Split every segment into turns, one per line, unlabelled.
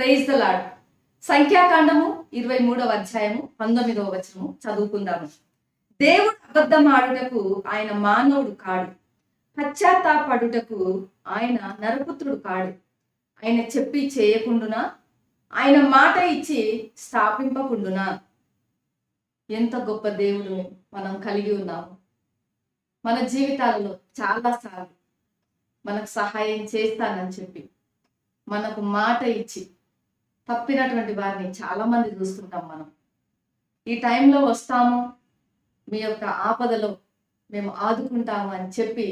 Praise the lord. సంఖ్యాకాండము 23వ అధ్యాయము 19వ వచనము చదువుకుందాము. దేవుడు అబద్ధమాడుటకు ఆయన మానవుడు కాడు, పశ్చాత్తాపడుటకు ఆయన నరపుత్రుడు కాడు. ఆయన చెప్పి చేయకుండునా, ఆయన మాట ఇచ్చి స్థాపింపకుండునా. ఎంత గొప్ప దేవుడు మనం కలిగి ఉన్నాము. మన జీవితాలలో చాలాసార్లు మనకు సహాయం చేస్తానని చెప్పి మనకు మాట ఇచ్చి తప్పినటువంటి వారిని చాలా మంది చూస్తుంటాం. మనం ఈ టైంలో వస్తాము, మీ యొక్క ఆపదలో మేము ఆదుకుంటాము అని చెప్పి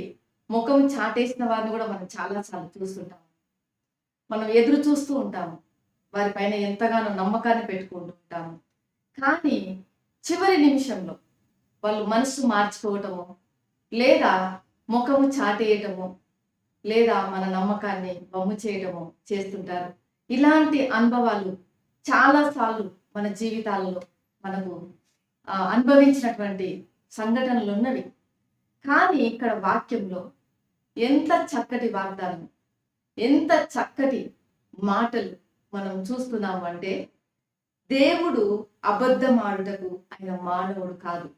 ముఖం చాటేసిన వారిని కూడా మనం చాలాసార్లు చూస్తుంటాము. మనం ఎదురు చూస్తూ ఉంటాము, వారిపైన ఎంతగానో నమ్మకాన్ని పెట్టుకుంటూ ఉంటాము. కానీ చివరి నిమిషంలో వాళ్ళు మనసు మార్చుకోవటము, లేదా ముఖము చాటేయటము, లేదా మన నమ్మకాన్ని వమ్ము చేయటము చేస్తుంటారు. ఇలాంటి అనుభవాలు చాలాసార్లు మన జీవితాలలో మనకు అనుభవించినటువంటి సంఘటనలు ఉన్నవి. కానీ ఇక్కడ వాక్యంలో ఎంత చక్కటి వాగ్దానం, ఎంత చక్కటి మాటలు మనం చూస్తున్నాము అంటే, దేవుడు అబద్ధమాడుటకు ఆయన మానవుడు కాదు.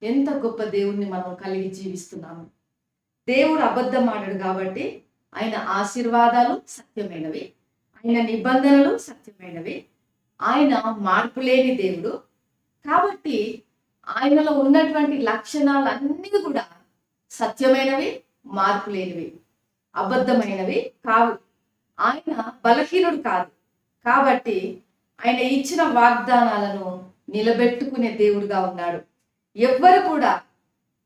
ఎంత గొప్ప దేవుణ్ణి మనం కలిగి జీవిస్తున్నాము. దేవుడు అబద్ధమాడడు కాబట్టి ఆయన ఆశీర్వాదాలు సత్యమైనవి, ఆయన నిబంధనలు సత్యమైనవి. ఆయన మార్పు లేని దేవుడు కాబట్టి ఆయనలో ఉన్నటువంటి లక్షణాలన్నీ కూడా సత్యమైనవి, మార్పు లేనివి, అబద్ధమైనవి కావు. ఆయన బలహీనుడు కాదు కాబట్టి ఆయన ఇచ్చిన వాగ్దానాలను నిలబెట్టుకునే దేవుడుగా ఉన్నాడు. ఎవ్వరు కూడా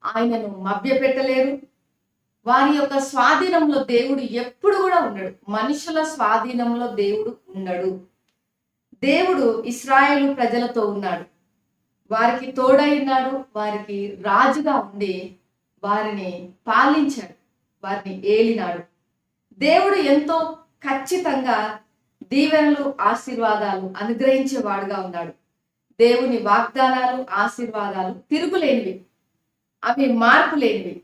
ఆయనను మభ్యపెట్టలేరు. వారి యొక్క స్వాధీనంలో దేవుడు ఎప్పుడు కూడా ఉండడు. మనుషుల స్వాధీనంలో దేవుడు ఉండడు. దేవుడు ఇశ్రాయేలు ప్రజలతో ఉన్నాడు, వారికి తోడై ఉన్నాడు, వారికి రాజుగా ఉండి వారిని పాలించాడు, వారిని ఏలినాడు. దేవుడు ఎంతో ఖచ్చితంగా దీవెనలు ఆశీర్వాదాలు అనుగ్రహించేవాడుగా ఉన్నాడు. దేవుని వాగ్దానాలు ఆశీర్వాదాలు తిరుగులేనివి, అవి మార్పు లేనివి.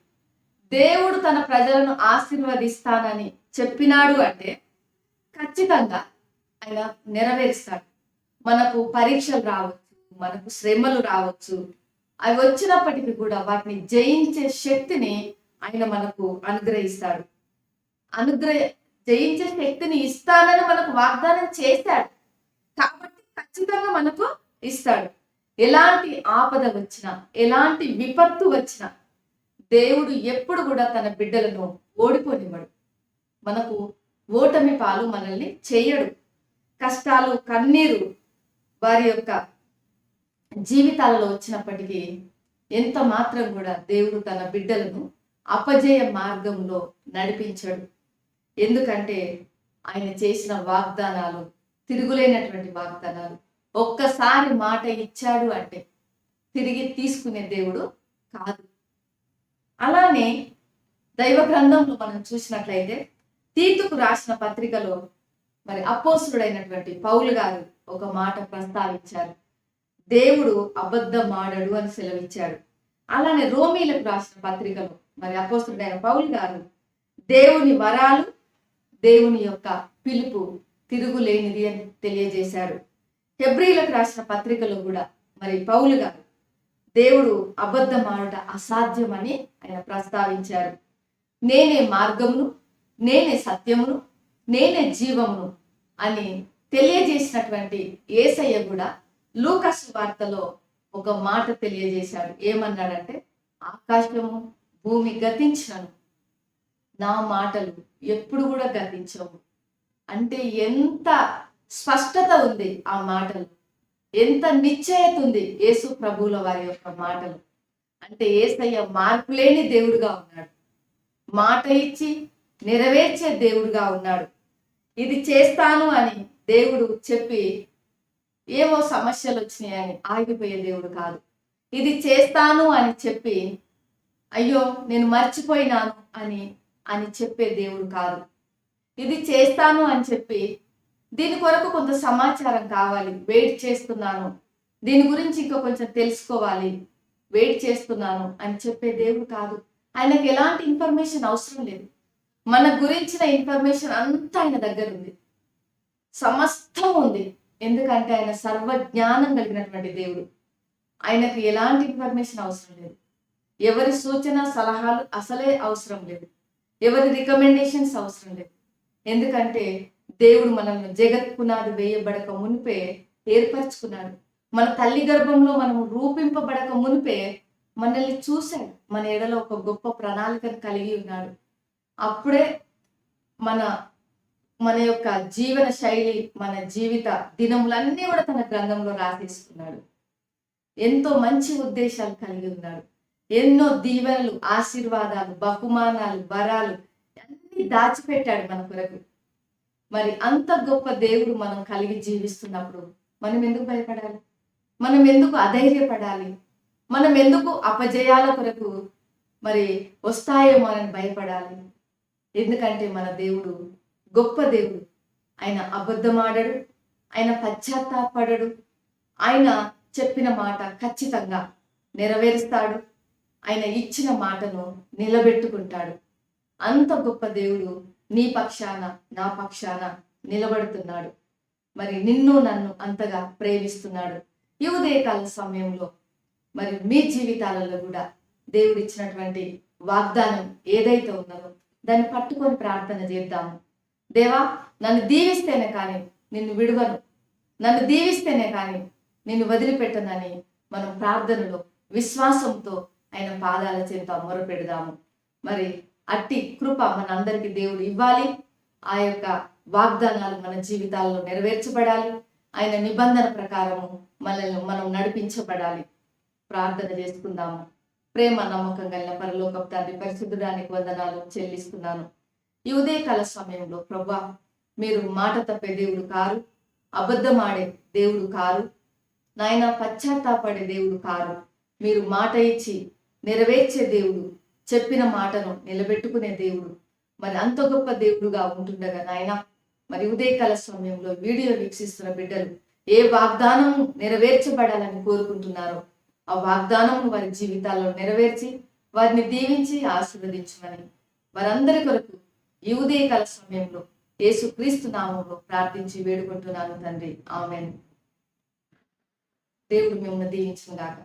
దేవుడు తన ప్రజలను ఆశీర్వదిస్తానని చెప్పినాడు అంటే ఖచ్చితంగా ఆయన నెరవేరుస్తాడు. మనకు పరీక్షలు రావచ్చు, మనకు శ్రమలు రావచ్చు, అవి వచ్చినప్పటికీ కూడా వాటిని జయించే శక్తిని ఆయన మనకు అనుగ్రహిస్తాడు. జయించే శక్తిని ఇస్తానని మనకు వాగ్దానం చేశాడు కాబట్టి ఖచ్చితంగా మనకు ఇస్తాడు. ఎలాంటి ఆపద వచ్చినా, ఎలాంటి విపత్తు వచ్చినా దేవుడు ఎప్పుడు కూడా తన బిడ్డలను ఓడిపోనివ్వడు. మనకు ఓటమి పాలు మనల్ని చేయడు. కష్టాలు, కన్నీరు వారి యొక్క జీవితాలలో వచ్చినప్పటికీ ఎంత మాత్రం కూడా దేవుడు తన బిడ్డలను అపజయ మార్గంలో నడిపించడు. ఎందుకంటే ఆయన చేసిన వాగ్దానాలు తిరుగులేనటువంటి వాగ్దానాలు. ఒక్కసారి మాట ఇచ్చాడు అంటే తిరిగి తీసుకునే దేవుడు కాదు. అలానే దైవ గ్రంథంలో మనం చూసినట్లయితే తీతుకు రాసిన పత్రికలో మరి అపోస్తుడైనటువంటి పౌలు గారు ఒక మాట ప్రస్తావించారు. దేవుడు అబద్ధమాడడు అని సెలవిచ్చాడు. అలానే రోమీలకు రాసిన పత్రికలో మరి అపోస్తుడైన పౌలు గారు దేవుని వరాలు, దేవుని యొక్క పిలుపు తిరుగులేనిది అని తెలియజేశాడు. హెబ్రీలకు రాసిన పత్రికలో కూడా మరి పౌలు గారు దేవుడు అబద్ధమాడుట అసాధ్యమని ఆయన ప్రస్తావించారు. నేనే మార్గమును, నేనే సత్యమును, నేనే జీవమును అని తెలియజేసినటువంటి యేసయ్య కూడా లూకా సువార్తలో ఒక మాట తెలియజేశాడు. ఏమన్నాడంటే, ఆకాశము భూమి గతించను, నా మాటలు ఎప్పుడు కూడా గతించవు. అంటే ఎంత స్పష్టత ఉంది ఆ మాటలు, ఎంత నిశ్చయత ఉంది యేసు ప్రభువుల వారి యొక్క మాటలు. అంటే యేసయ్య మార్పు లేని దేవుడుగా ఉన్నాడు, మాట ఇచ్చి నెరవేర్చే దేవుడుగా ఉన్నాడు. ఇది చేస్తాను అని దేవుడు చెప్పి ఏవో సమస్యలు వచ్చినాయని ఆగిపోయే దేవుడు కాదు. ఇది చేస్తాను అని చెప్పి అయ్యో నేను మర్చిపోయినాను అని చెప్పే దేవుడు కాదు. ఇది చేస్తాను అని చెప్పి దీని కొరకు కొంత సమాచారం కావాలి, వెయిట్ చేస్తున్నాను, దీని గురించి ఇంకా కొంచెం తెలుసుకోవాలి, వెయిట్ చేస్తున్నాను అని చెప్పే దేవుడు కాదు. ఆయనకు ఎలాంటి ఇన్ఫర్మేషన్ అవసరం లేదు. మన గురించిన ఇన్ఫర్మేషన్ అంతా ఆయన దగ్గర ఉంది. సమస్తం ఉంది. ఎందుకంటే ఆయన సర్వజ్ఞానం కలిగినటువంటి దేవుడు. ఆయనకు ఎలాంటి ఇన్ఫర్మేషన్ అవసరం లేదు. ఎవరి సూచన సలహాలు అసలే అవసరం లేదు. ఎవరి రికమెండేషన్స్ అవసరం లేదు. ఎందుకంటే దేవుడు మనల్ని జగత్ పునాది వేయబడక మునిపే ఏర్పరచుకున్నాడు. మన తల్లి గర్భంలో మనము రూపింపబడక మునిపే మనల్ని చూశాడు. మన ఎడలో ఒక గొప్ప ప్రణాళికను కలిగి ఉన్నాడు. అప్పుడే మన మన యొక్క జీవన శైలి, మన జీవిత దినములన్నీ కూడా తన గ్రంథంలో రాసేసుకున్నాడు. ఎంతో మంచి ఉద్దేశాలు కలిగి ఉన్నాడు. ఎన్నో దీవెనలు, ఆశీర్వాదాలు, బహుమానాలు, వరాలు అన్ని దాచిపెట్టాడు మన కొరకు. మరి అంత గొప్ప దేవుడు మనం కలిగి జీవిస్తున్నప్పుడు మనం ఎందుకు భయపడాలి? మనం ఎందుకు అధైర్యపడాలి? మనం ఎందుకు అపజయాల కొరకు మరి వస్తాయేమో అని భయపడాలి? ఎందుకంటే మన దేవుడు గొప్ప దేవుడు. ఆయన అబద్ధమాడడు, ఆయన పశ్చాత్తాపడడు. ఆయన చెప్పిన మాట ఖచ్చితంగా నెరవేరుస్తాడు. ఆయన ఇచ్చిన మాటను నిలబెట్టుకుంటాడు. అంత గొప్ప దేవుడు నీ పక్షాన, నా పక్షాన నిలబడుతున్నాడు. మరి నిన్ను నన్ను అంతగా ప్రేమిస్తున్నాడు. ఈ ఉదయకాల సమయంలో మరి మీ జీవితాలలో కూడా దేవుడు ఇచ్చినటువంటి వాగ్దానం ఏదైతే ఉన్నదో దాన్ని పట్టుకొని ప్రార్థన చేద్దాము. దేవా, నన్ను దీవిస్తేనే కానీ నిన్ను విడువను, నన్ను దీవిస్తేనే కానీ నిన్ను వదిలిపెట్టనని మనం ప్రార్థనలో విశ్వాసంతో ఆయన పాదాల చెంత మొరపెడదాము. మరి అట్టి కృప మనందరికీ దేవుడు ఇవ్వాలి. ఆ యొక్క వాగ్దానాలు మన జీవితాల్లో నెరవేర్చబడాలి. ఆయన నిబంధన ప్రకారము మనల్ని మనం నడిపించబడాలి. ప్రార్థన చేసుకుందాము. ప్రేమ నమ్మకం కలిగిన పరలోకపు తండ్రి, పరిశుద్ధుడానికి వందనాలు చెల్లిస్తున్నాను. ఈ ఉదయకాల సమయంలో ప్రభా, మీరు మాట తప్పే దేవుడు కారు, అబద్ధమాడే దేవుడు కారు, నాయన పశ్చాత్తాపడే దేవుడు కారు. మీరు మాట ఇచ్చి నెరవేర్చే దేవుడు, చెప్పిన మాటను నిలబెట్టుకునే దేవుడు. మరి అంత గొప్ప దేవుడుగా ఉంటుండగా నాయన, మరి ఉదయకాల సమయంలో వీడియో వీక్షిస్తున్న బిడ్డలు ఏ వాగ్దానం నెరవేర్చబడాలని కోరుకుంటున్నారో ఆ వాగ్దానం వారి జీవితాల్లో నెరవేర్చి వారిని దీవించి ఆశీర్వదించమని వారందరి కొరకు ఈ ఉదయకాల సమయంలో యేసుక్రీస్తు నామములో ప్రార్థించి వేడుకుంటున్నాను తండ్రి. ఆమేన్. దేవుడు మిమ్మల్ని దీవించును గాక.